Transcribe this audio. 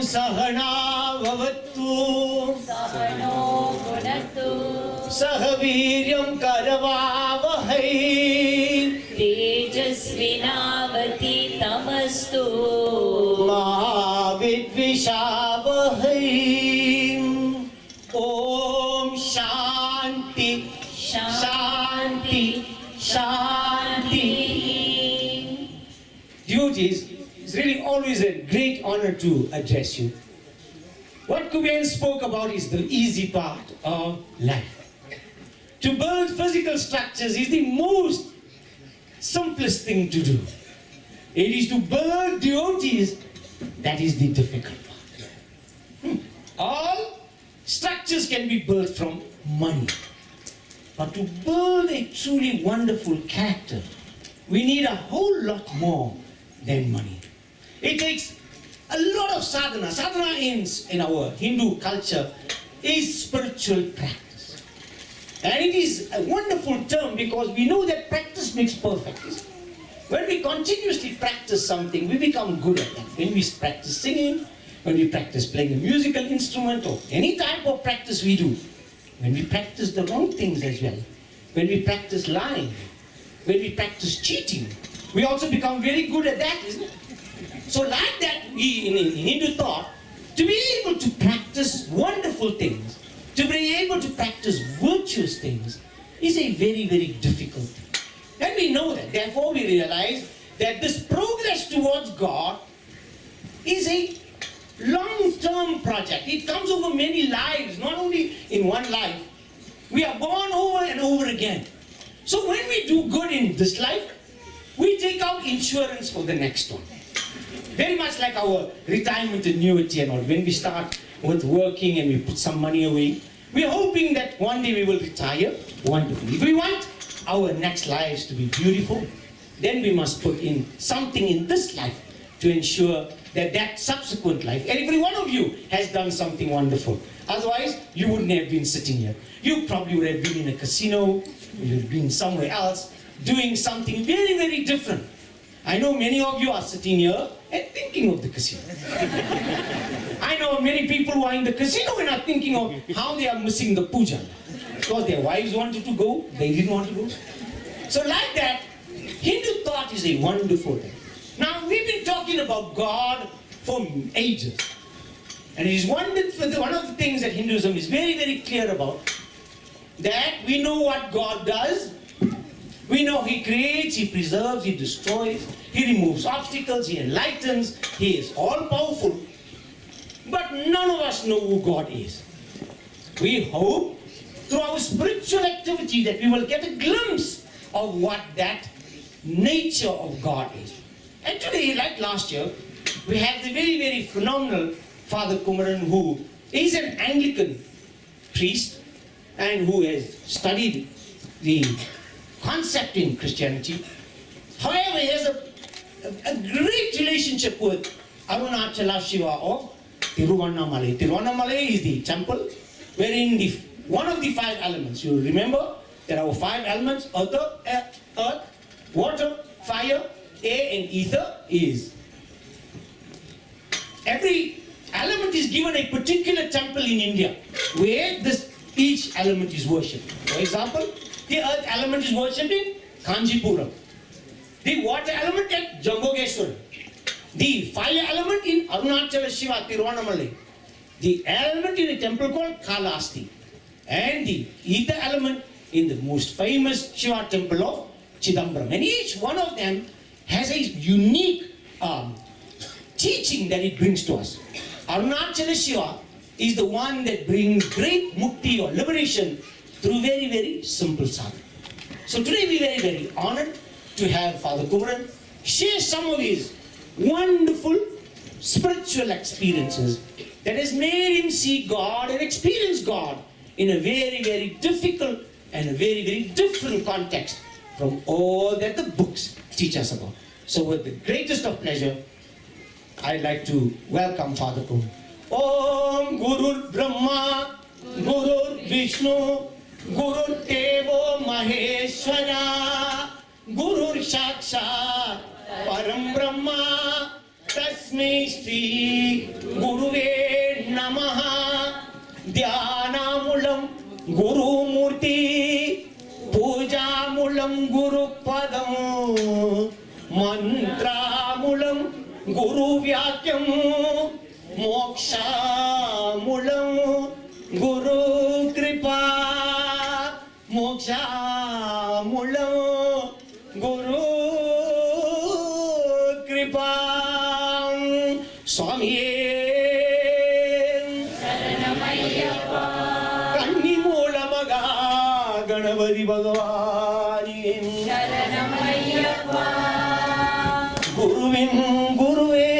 सहना भवतु सहनो भुनक्तु सह वीर्यं करवावहै तेजस्विनावतीतमस्तु मा विद्विषावहै। ओम शांति शांति शांति। Devotees, it's really always a great honor to address you. What Kumaren spoke about is the easy part of life. To build physical structures is the most simplest thing to do. It is to build devotees that is the difficult part. All structures can be built from money. But to build a truly wonderful character, we need a whole lot more than money. It takes a lot of sadhana. Sadhana in our Hindu culture is spiritual practice. And it is a wonderful term because we know that practice makes perfect. When we continuously practice something, we become good at that. When we practice singing, when we practice playing a musical instrument, or any type of practice we do, when we practice the wrong things as well, when we practice lying, when we practice cheating, we also become very good at that, isn't it? So like that, we in Hindu thought, to be able to practice wonderful things, to be able to practice virtuous things, is a very, very difficult thing. And we know that. Therefore, we realize that this progress towards God is a long-term project. It comes over many lives, not only in one life. We are born over and over again. So when we do good in this life, we take out insurance for the next one. Very much like our retirement annuity and all. When we start with working and we put some money away, we are hoping that one day we will retire wonderfully. If we want our next lives to be beautiful, then we must put in something in this life to ensure that subsequent life, every one of you has done something wonderful. Otherwise, you wouldn't have been sitting here. You probably would have been in a casino, you would have been somewhere else, doing something very, very different. I know many of you are sitting here and thinking of the casino. I know many people who are in the casino and are thinking of how they are missing the puja. Because their wives wanted to go, they didn't want to go. So like that, Hindu thought is a wonderful thing. Now, we've been talking about God for ages. And it is one of the things that Hinduism is very, very clear about. That we know what God does. We know He creates, He preserves, He destroys, He removes obstacles, He enlightens, He is all-powerful. But none of us know who God is. We hope through our spiritual activity that we will get a glimpse of what that nature of God is. And today, like last year, we have the very, very phenomenal Father Kumaren, who is an Anglican priest and who has studied the concept in Christianity. However, he has a great relationship with Arunachala Shiva of Tiruvannamalai. Tiruvannamalai is the temple wherein one of the 5 elements, you remember, there are 5 elements, earth, water, fire, air and ether is. Every element is given a particular temple in India where each element is worshipped. For example, the earth element is worshipped in Kanjipuram. The water element at Jambogeshwar. The fire element in Arunachala Shiva, Tiruvannamalai. The element in a temple called Kalasti. And the ether element in the most famous Shiva temple of Chidambaram. And each one of them has a unique teaching that it brings to us. Arunachala Shiva is the one that brings great mukti or liberation through very, very simple sadhana. So today we are very, very honored to have Father Kumaren share some of his wonderful spiritual experiences that has made him see God and experience God in a very, very difficult and a very, very different context from all that the books teach us about. So with the greatest of pleasure, I'd like to welcome Father Kumaren. Om Guru Brahma, Guru Vishnu, Guru Devo Maheshwara, Guru Sakshat, Param Brahma, Tasmai தஸ்மை ஸ்ரீ குருவே நமஹ. தியானாமுலம் குருமூர்த்தி, பூஜாமுலம் குருபதம், மந்த்ராமுலம் குருவாக்யம், மோக்ஷாமுலம் குரு கிருபா, மோக்ஷாமுலம் குரு கிருபா. சுவாமியே கன்னி மூலமகா கணபதி பகவானே, குருவின் குருவே